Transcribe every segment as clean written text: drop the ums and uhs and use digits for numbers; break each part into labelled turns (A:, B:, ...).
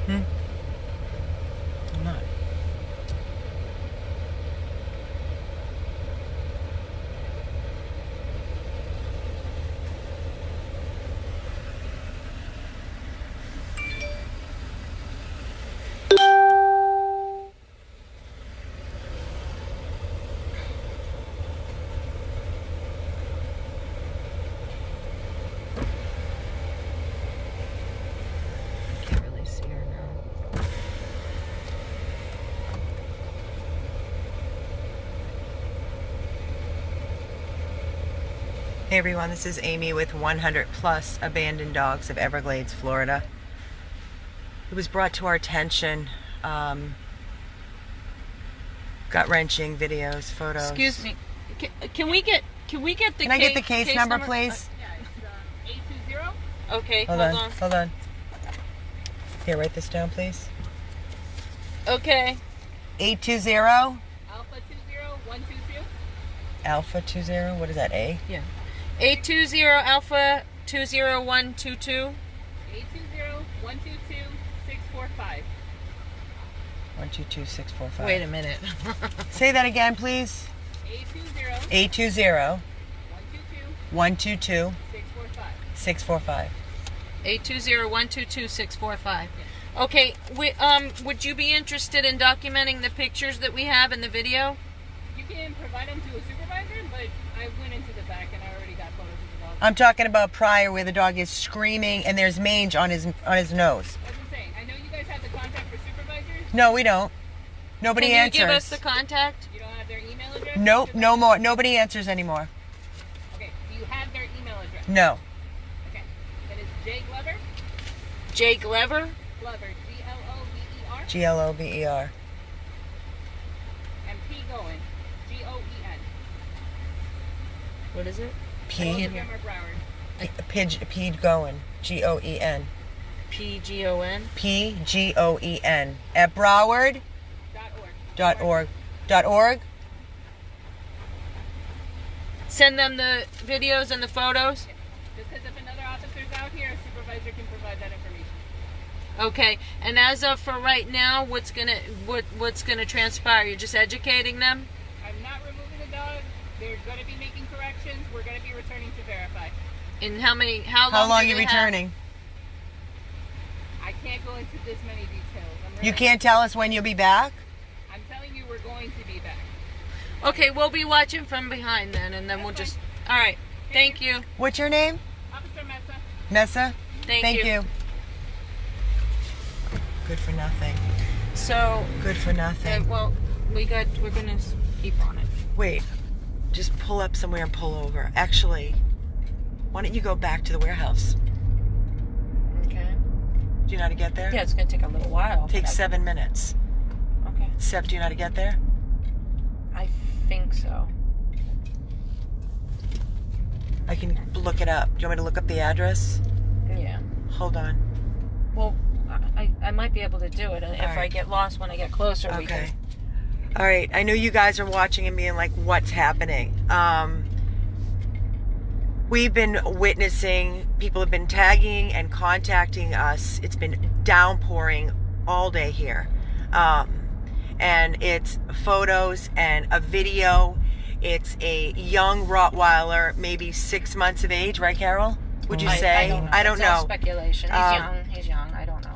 A: I'm not. Hey everyone, this is Amy with 100 Plus Abandoned Dogs of Everglades, Florida. It was brought to our attention, gut-wrenching videos, photos.
B: Excuse me, can we get the
A: Can I get the case number, please?
B: Yeah, it's 820. Okay,
A: hold on. Here, write this down, please.
B: Okay.
A: 820.
B: Alpha 20122.
A: Alpha 20. What is that? A?
B: Yeah. 820 Alpha 20122. 820-122-645.
A: 122645.
B: Wait a minute.
A: Say that again, please. 820. 122. 645.
B: 820-122-645. Okay, would you be interested in documenting the pictures that we have in the video?
C: You can provide them to a supervisor, but I went into the back and I already got photos of the dog.
A: I'm talking about prior where the dog is screaming and there's mange on his nose.
C: That's what I'm saying. I know you guys have the contact for supervisors.
A: No, we don't. Nobody answers.
B: Can you give us the contact?
C: You don't have their email address?
A: Nope, no more. Nobody answers anymore.
C: Okay, do you have their email address?
A: No.
C: Okay, then it's JGLOVER.
B: JGLOVER?
C: Glover, G-L-O-V-E-R.
A: G-L-O-V-E-R.
C: And PGOEN, G-O-E-N.
B: What is it?
C: Montgomery Broward.
A: PGOEN. G-O-E-N.
B: P-G-O-N?
A: P-G-O-E-N. At Broward?
C: .org.
A: .org?
B: Send them the videos and the photos?
C: Yeah. Just because if another officer's out here, a supervisor can provide that information.
B: Okay, and as of for right now, what's gonna transpire? You're just educating them?
C: I'm not removing the dog. They're going to be making corrections. We're going to be returning to verify.
B: And how long
A: are
B: do
A: you
B: they
A: returning?
C: I can't go into this many details.
A: You can't tell us when you'll be back?
C: I'm telling you we're going to be back.
B: Okay, we'll be watching from behind then, and then we'll just... All right, thank you.
A: What's your name?
C: Officer Mesa.
A: Mesa?
B: Thank you.
A: Good for nothing.
B: So...
A: Good for nothing.
B: well, we're gonna keep on it.
A: Wait. Just pull up somewhere and pull over. Actually, why don't you go back to the warehouse?
B: Okay.
A: Do you know how to get there?
B: Yeah, it's gonna take a little while.
A: Takes 7 minutes.
B: Okay.
A: Steph, do you know how to get there?
B: I think so.
A: I can look it up. Do you want me to look up the address?
B: Yeah.
A: Hold on.
B: Well, I might be able to do it, and if
A: right.
B: I get lost when I get closer, we
A: Okay.
B: can...
A: All right. I know you guys are watching and being like, what's happening? We've been witnessing, people have been tagging and contacting us. It's been downpouring all day here. And it's photos and a video. It's a young Rottweiler, maybe 6 months of age, right, Carol? Would you say?
B: I don't know.
A: It's
B: all
A: know.
B: Speculation. He's young. I don't know.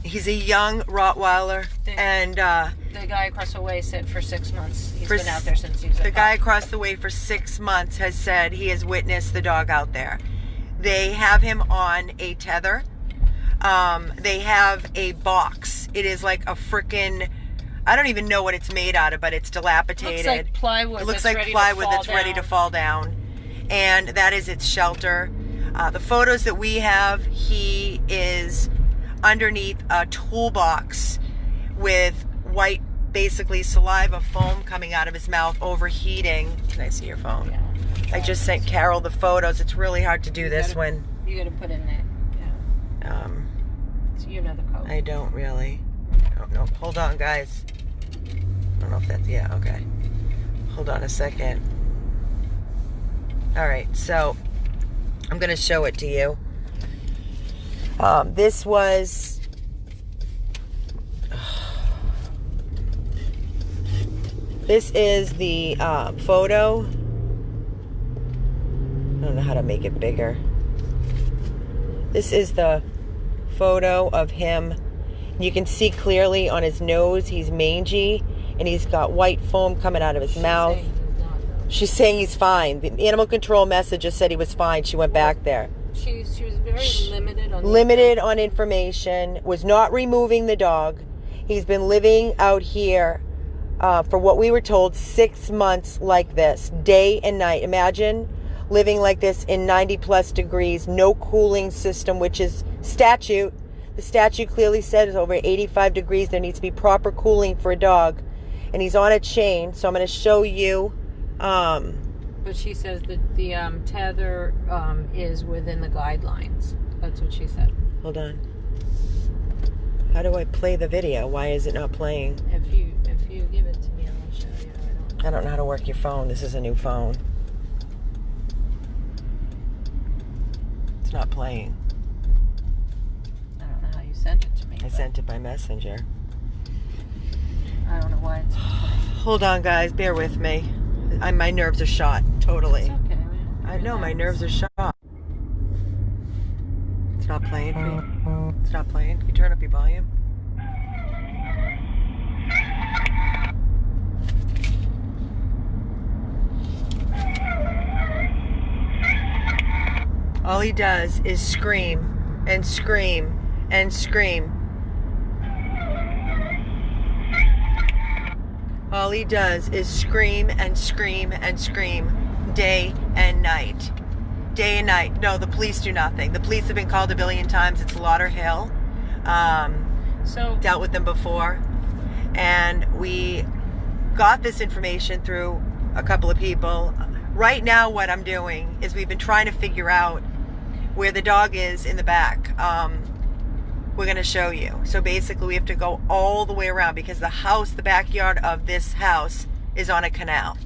A: He's a young Rottweiler, and
B: the guy across the way said for 6 months. He's been out there since he was
A: the guy across the way for 6 months has said he has witnessed the dog out there. They have him on a tether. They have a box. It is like a frickin', I don't even know what it's made out of, but it's dilapidated.
B: Looks like plywood.
A: It looks like plywood that's ready to fall down. And that is its shelter. The photos that we have, he is underneath a toolbox with white, basically saliva foam coming out of his mouth, overheating. Can I see your phone?
B: Yeah.
A: I just sent Carol the photos. It's really hard to do this when...
B: You gotta put in there. Yeah. So you know the code.
A: I don't really. I don't know. Hold on, guys. I don't know if that's... Yeah, okay. Hold on a second. Alright, so I'm going to show it to you. This was This is the photo. I don't know how to make it bigger. This is the photo of him. You can see clearly on his nose he's mangy, and he's got white foam coming out of his mouth. She's saying he's fine. The animal control message just said he was fine. She went back there.
B: She was very
A: limited on information. Was not removing the dog. He's been living out here for what we were told 6 months like this, day and night. Imagine living like this in 90 plus degrees, no cooling system, which is statute. The statute clearly says over 85 degrees there needs to be proper cooling for a dog. And he's on a chain, so I'm going to show you.
B: But she says that the tether is within the guidelines. That's what she said.
A: Hold on. How do I play the video? Why is it not playing?
B: If you give it to me, I'll show you.
A: I don't know how to work your phone. This is a new phone. It's not playing.
B: I don't know how you sent it to me.
A: I sent it by messenger.
B: I don't know why it's not playing.
A: Hold on, guys. Bear with me. My nerves are shot. Totally.
B: It's okay, man.
A: I know. My nerves are shot. It's not playing for you. It's not playing. Can you turn up your volume? All he does is scream and scream and scream. All he does is scream and scream and scream day and night. Day and night. No, the police do nothing. The police have been called a billion times. It's Lauderhill.
B: So
A: dealt with them before. And we got this information through a couple of people. Right now what I'm doing is we've been trying to figure out where the dog is in the back. We're going to show you. So basically we have to go all the way around because the house, the backyard of this house is on a canal.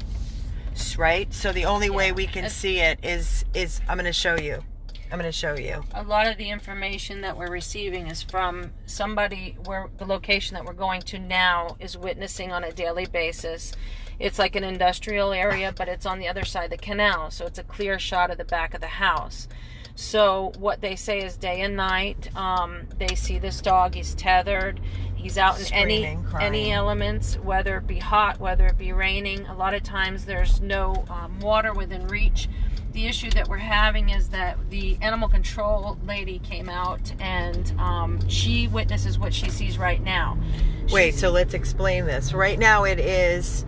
A: Right? So the only way we can see it is I'm going to show you. I'm going to show you.
B: A lot of the information that we're receiving is from somebody where the location that we're going to now is witnessing on a daily basis. It's like an industrial area, but it's on the other side of the canal. So it's a clear shot of the back of the house. So what they say is day and night, they see this dog, he's tethered, he's out in any elements, whether it be hot, whether it be raining. A lot of times there's no water within reach. The issue that we're having is that the animal control lady came out and she witnesses what she sees right now.
A: Wait, so let's explain this. Right now it is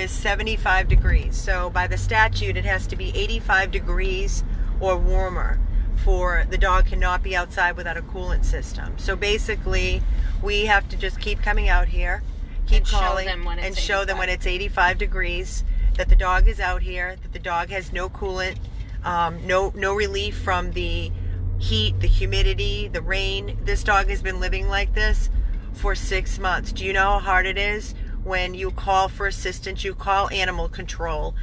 A: 75 degrees. So by the statute it has to be 85 degrees or warmer for the dog cannot be outside without a coolant system. So basically we have to just keep coming out here, keep calling and show them when it's 85 degrees that the dog is out here, that the dog has no coolant, no relief from the heat, the humidity, the rain. This dog has been living like this for 6 months. Do you know how hard it is when you call for assistance, you call animal control,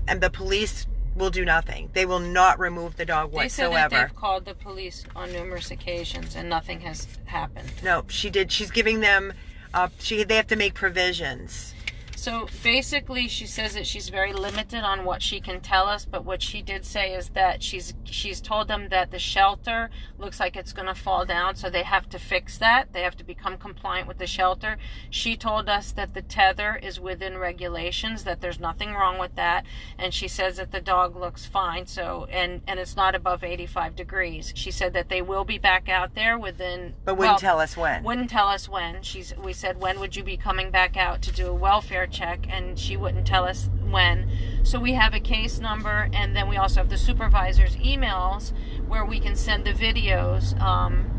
A: and the police will do nothing. They will not remove the dog whatsoever.
B: They said that they've called the police on numerous occasions and nothing has happened.
A: No, she did. She's giving them, they have to make provisions.
B: So basically she says that she's very limited on what she can tell us, but what she did say is that she's told them that the shelter looks like it's going to fall down, so they have to fix that. They have to become compliant with the shelter. She told us that the tether is within regulations, that there's nothing wrong with that, and she says that the dog looks fine, so and it's not above 85 degrees. She said that they will be back out there within...
A: But wouldn't tell us when.
B: Wouldn't tell us when. We said, when would you be coming back out to do a welfare check, and she wouldn't tell us when. So we have a case number, and then we also have the supervisor's emails where we can send the videos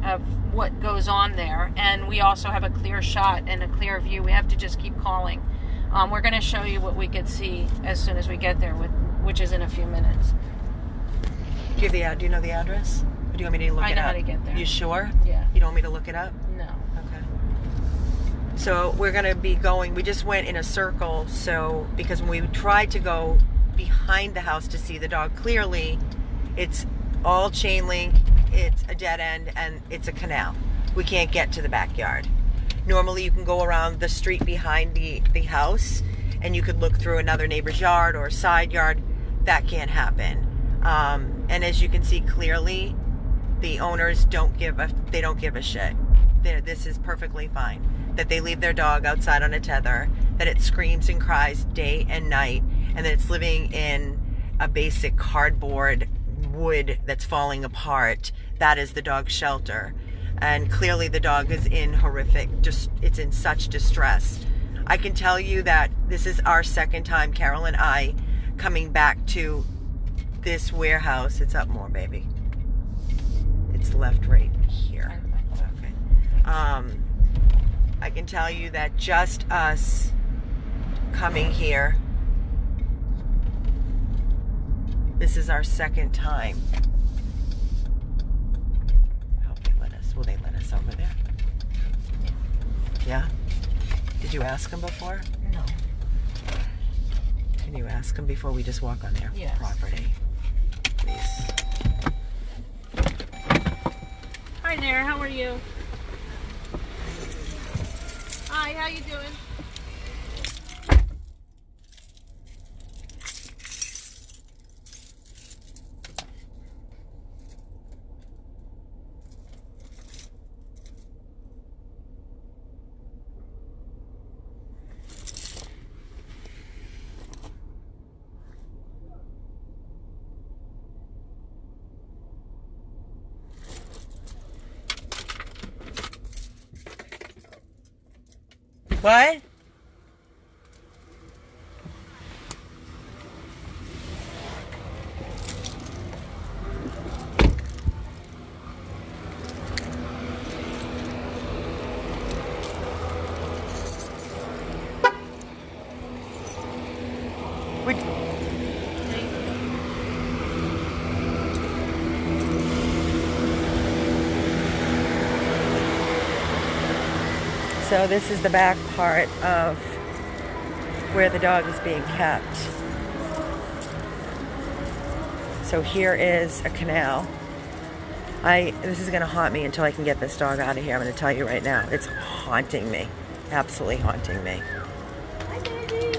B: of what goes on there, and we also have a clear shot and a clear view. We have to just keep calling. We're going to show you what we could see as soon as we get there, which is in a few minutes.
A: Do you know the address? Or do you want me to look it up?
B: I know how to get there.
A: You sure?
B: Yeah.
A: You don't want me to look it up?
B: No.
A: Okay. So we're going to be going, we just went in a circle, because when we tried to go behind the house to see the dog clearly, it's all chain link, it's a dead end, and it's a canal. We can't get to the backyard. Normally you can go around the street behind the house and you could look through another neighbor's yard or a side yard. That can't happen. And as you can see clearly, the owners don't give a shit. This is perfectly fine. That they leave their dog outside on a tether, that it screams and cries day and night, and that it's living in a basic cardboard wood that's falling apart. That is the dog's shelter. And clearly the dog is in it's in such distress. I can tell you that this is our second time, Carol and I, coming back to this warehouse. It's up more, baby. It's left right here. Okay. I can tell you that just us coming here, this is our second time. I hope they let us. Will they let us over there? Yeah? Did you ask them before?
B: No.
A: Can you ask them before we just walk on their
B: Yes.
A: property? Please.
B: Hi there, how are you? Hi, how you doing?
A: What? So this is the back part of where the dog is being kept. So here is a canal. This is gonna haunt me until I can get this dog out of here. I'm gonna tell you right now, it's haunting me, absolutely haunting me.
B: Hi, baby.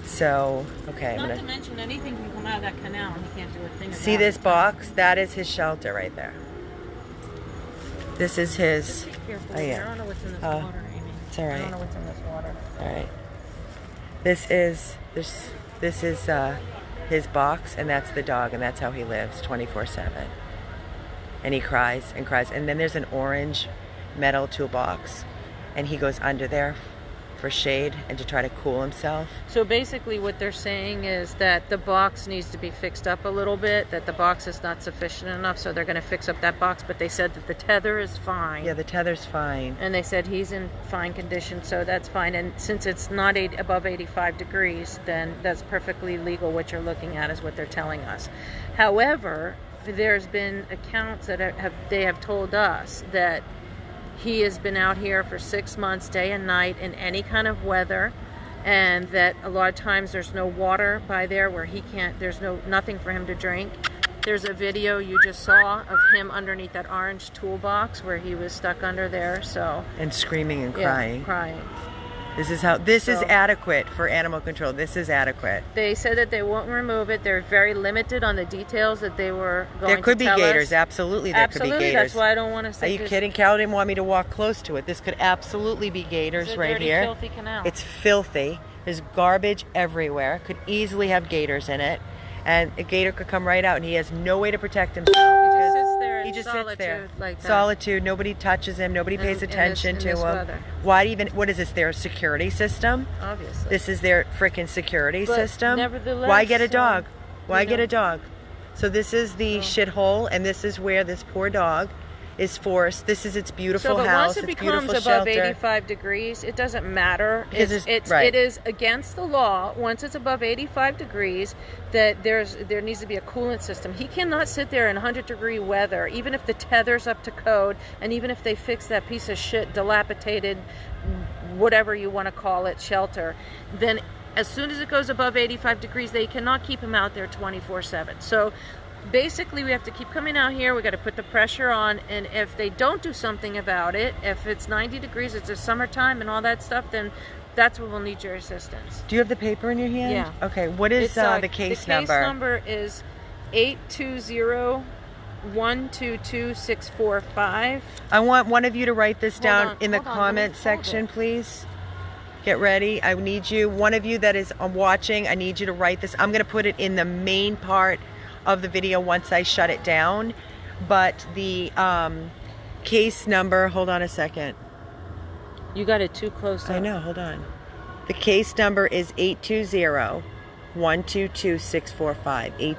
A: So, okay, I'm
B: Not to
A: gonna
B: mention anything can come out of that canal and he can't do a thing about it.
A: see this box. That is his shelter right there. This is his.
B: Just be careful.
A: Oh, yeah.
B: I don't know what's in this
A: Oh,
B: water, Amy.
A: it's all right.
B: I don't know what's in this water.
A: All right. This is his box, and that's the dog, and that's how he lives 24/7. And he cries and cries. And then there's an orange metal toolbox, and he goes under there for shade and to try to cool himself.
B: So basically what they're saying is that the box needs to be fixed up a little bit, that the box is not sufficient enough, so they're going to fix up that box, but they said that the tether is fine.
A: Yeah, the tether's fine.
B: And they said he's in fine condition, so that's fine. And since it's not above 85 degrees, then that's perfectly legal. What you're looking at is what they're telling us. However, there's been accounts that they have told us that he has been out here for 6 months, day and night, in any kind of weather, and that a lot of times there's no water by there where he can't, there's nothing for him to drink. There's a video you just saw of him underneath that orange toolbox where he was stuck under there, so.
A: And screaming and
B: Yeah,
A: crying.
B: crying.
A: This is adequate for animal control. This is adequate.
B: They said that they won't remove it. They're very limited on the details that they were going to tell us.
A: There could be gators. Absolutely, there could be gators.
B: That's why I don't want to say.
A: Are you kidding? Carol didn't want me to walk close to it. This could absolutely be gators
B: It's a
A: right
B: dirty,
A: here.
B: filthy canal.
A: It's filthy. There's garbage everywhere. Could easily have gators in it. And a gator could come right out, and he has no way to protect himself.
B: He just sits there in
A: He just
B: solitude
A: sits there.
B: like that.
A: Solitude. Nobody touches him. Nobody pays attention
B: in
A: to
B: this
A: him.
B: weather.
A: What is this? Their security system?
B: Obviously.
A: This is their freaking security
B: But
A: system?
B: nevertheless,
A: Why get a dog? Why
B: you
A: get
B: know.
A: a dog? So this is the shithole, and this is where this poor dog is forced. This is its beautiful
B: but
A: house.
B: once it
A: its
B: becomes
A: beautiful
B: above
A: shelter.
B: 85 degrees, it doesn't matter.
A: Because
B: It is against the law. Once it's above 85 degrees, that there needs to be a coolant system. He cannot sit there in 100-degree weather, even if the tether's up to code, and even if they fix that piece of shit, dilapidated, whatever you want to call it, shelter. Then, as soon as it goes above 85 degrees, they cannot keep him out there 24/7. So basically we have to keep coming out here. We got to put the pressure on, and if they don't do something about it, if it's 90 degrees, it's a summertime and all that stuff, then that's when we'll need your assistance.
A: Do you have the paper in your hand?
B: Yeah.
A: Okay, what is the case number?
B: The case number is 820-122-645.
A: I want one of you to write this down in the
B: hold on,
A: comment
B: let me hold
A: section,
B: it.
A: please. Get ready. I need you, one of you that is watching, I need you to write this. I'm going to put it in the main part of the video once I shut it down. But the case number, hold on a second.
B: You got it too close up.
A: I know, hold on. The case number is 820-122-645.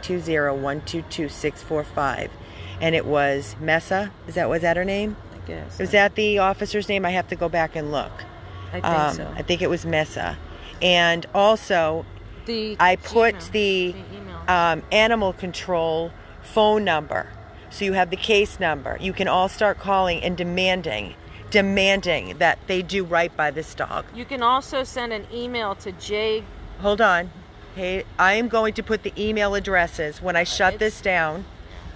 A: 820-122-645. And it was MESA. Was that her name?
B: I guess.
A: Was that the officer's name? I have to go back and look.
B: I think so.
A: I think it was MESA. And also,
B: The
A: I put
B: Gmail.
A: the
B: email.
A: animal control phone number. So you have the case number. You can all start calling and demanding that they do right by this dog.
B: You can also send an email to J.
A: Hold on. Hey, I am going to put the email addresses. When I shut this down,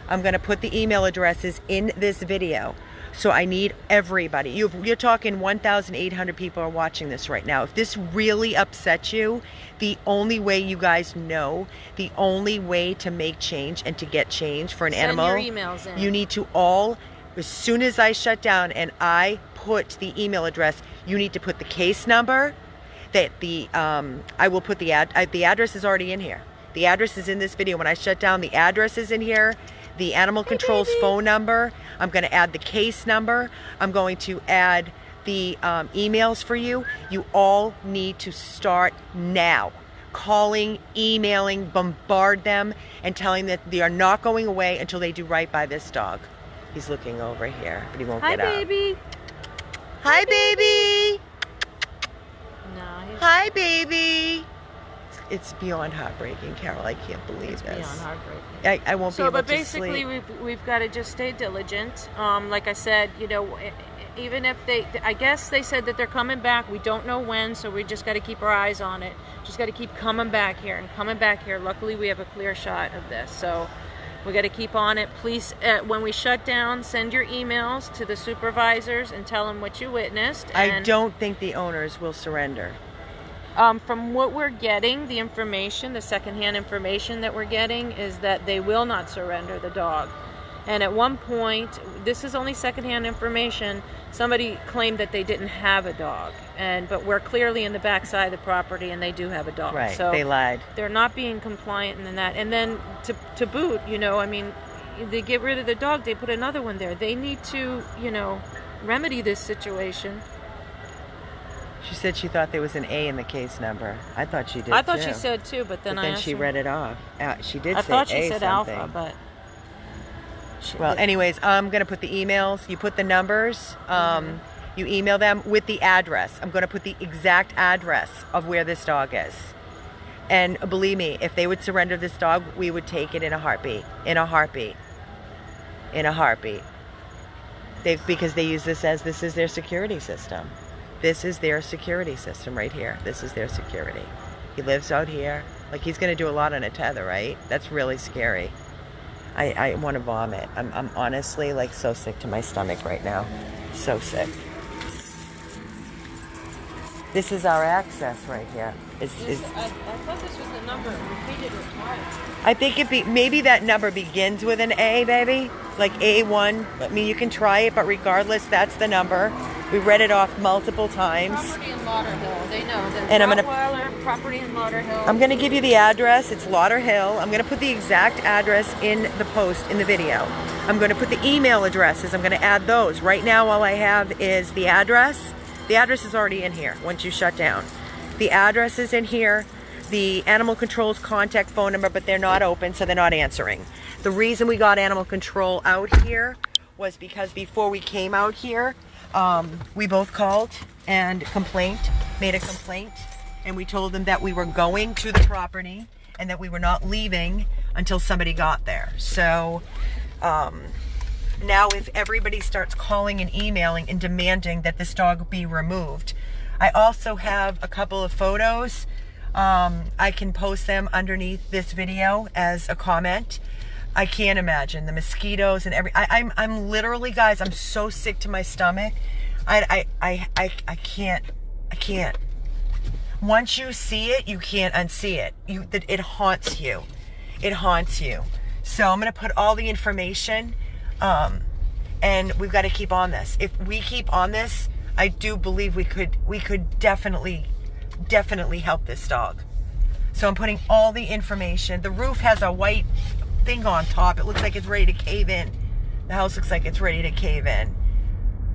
A: I'm going to put the email addresses in this video. So I need everybody. You're talking 1,800 people are watching this right now. If this really upsets you, the only way you guys know, the only way to make change and to get change for an animal,
B: Send your emails in.
A: you need to all, as soon as I shut down and I put the email address, you need to put the case number. That I will put the address is already in here. The address is in this video. When I shut down, the address is in here. The animal control's phone number. I'm going to add the case number. I'm going to add the emails for you. You all need to start now. Calling, emailing, bombard them, and telling them that they are not going away until they do right by this dog. He's looking over here, but he won't get up.
B: Hi, baby.
A: Hi, baby.
B: No,
A: Hi, baby. It's beyond heartbreaking, Carol. I can't believe
B: it's
A: this.
B: beyond heartbreaking.
A: I won't be able
B: But
A: to
B: basically,
A: sleep.
B: we've got to just stay diligent. Like I said, even if I guess they said that they're coming back. We don't know when, so we just got to keep our eyes on it. Just got to keep coming back here and coming back here. Luckily, we have a clear shot of this, so we got to keep on it. Please, when we shut down, send your emails to the supervisors and tell them what you witnessed.
A: I don't think the owners will surrender.
B: From what we're getting, the information, the secondhand information that we're getting is that they will not surrender the dog. And at one point, this is only secondhand information, somebody claimed that they didn't have a dog. But we're clearly in the backside of the property and they do have a dog.
A: Right,
B: So
A: they lied.
B: they're not being compliant in that. And then to boot, they get rid of the dog, they put another one there. They need to, remedy this situation.
A: She said she thought there was an A in the case number. I thought she did
B: I thought
A: too.
B: she said too, but then
A: she
B: her.
A: read it off. She did
B: I
A: say
B: thought she
A: A
B: said
A: something.
B: alpha, but.
A: Well, anyways, I'm going to put the emails. You put the numbers. You email them with the address. I'm going to put the exact address of where this dog is. And believe me, if they would surrender this dog, we would take it in a heartbeat. In a heartbeat. In a heartbeat. Because they use this is their security system. This is their security system right here. This is their security. He lives out here. Like, he's going to do a lot on a tether, right? That's really scary. I want to vomit. I'm honestly like so sick to my stomach right now. So sick. This is our access right here.
B: I thought this was the number. Repeated it twice.
A: I think maybe that number begins with an A, baby. Like A1. I mean, you can try it, but regardless, that's the number. We read it off multiple times.
B: Property in Lauderhill. They know.
A: And I'm gonna
B: property in Lauderhill.
A: I'm gonna give you the address. It's Lauderhill. I'm gonna put the exact address in the post in the video. I'm gonna put the email addresses. I'm gonna add those. Right now, all I have is the address. The address is already in here once you shut down. The address is in here. The animal control's contact phone number, but they're not open, so they're not answering. The reason we got animal control out here was because before we came out here, we both called and made a complaint, and we told them that we were going to the property and that we were not leaving until somebody got there. So now if everybody starts calling and emailing and demanding that this dog be removed, I also have a couple of photos. I can post them underneath this video as a comment. I can't imagine the mosquitoes and I'm literally, guys, I'm so sick to my stomach. I can't. Once you see it, you can't unsee it. It haunts you. It haunts you. So I'm going to put all the information, and we've got to keep on this. If we keep on this, I do believe we could definitely help this dog. So I'm putting all the information. The roof has a white thing on top. It looks like it's ready to cave in. The house looks like it's ready to cave in.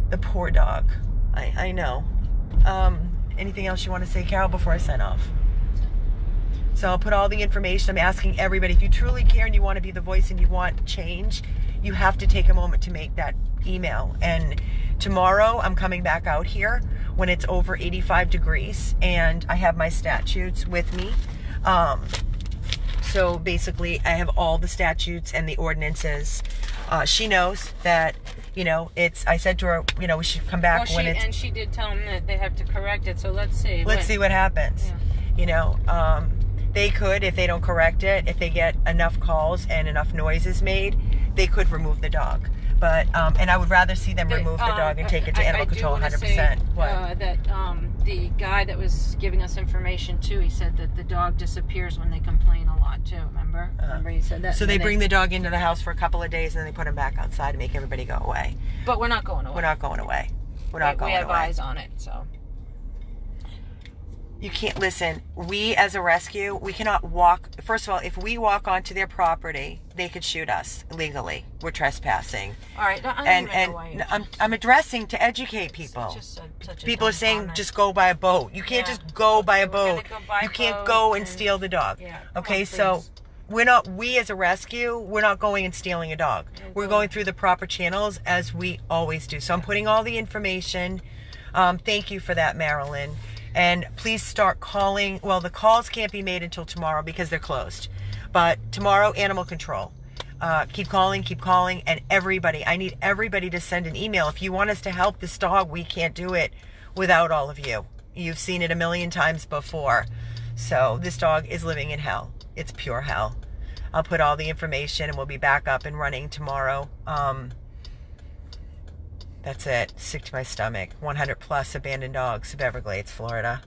A: The poor dog. I know. Anything else you want to say, Carol, before I sign off? So I'll put all the information. I'm asking everybody, if you truly care and you want to be the voice and you want change, you have to take a moment to make that email. And tomorrow I'm coming back out here when it's over 85 degrees, and I have my statutes with me. So basically I have all the statutes and the ordinances. She knows that, I said to her, we should come back
B: and she did tell them that they have to correct it. So let's see.
A: Let's see what happens. Yeah. They could, if they don't correct it, if they get enough calls and enough noises made, they could remove the dog. But, and I would rather see them remove the dog and take it to animal control 100%.
B: The guy that was giving us information too, he said that the dog disappears when they complain a lot too. Remember he said that.
A: So they bring the dog into the house for a couple of days and then they put him back outside and make everybody go away.
B: But we're not going away.
A: We're not going away. We're not going away.
B: We have eyes on it, so.
A: You can't, listen, we as a rescue, we cannot walk. First of all, if we walk onto their property, they could shoot us legally. We're trespassing.
B: All right.
A: I'm addressing to educate people. People are saying just go by a boat. You can't just go by a boat. You can't go and steal the dog. Yeah. Okay, so we as a rescue, we're not going and stealing a dog. We're going through the proper channels as we always do. So I'm putting all the information. Thank you for that, Marilyn. And please start calling. Well, the calls can't be made until tomorrow because they're closed. But tomorrow, animal control. Keep calling, and everybody. I need everybody to send an email. If you want us to help this dog, we can't do it without all of you. You've seen it a million times before. So this dog is living in hell. It's pure hell. I'll put all the information and we'll be back up and running tomorrow. That's it. Sick to my stomach. 100 plus abandoned dogs of Everglades, Florida.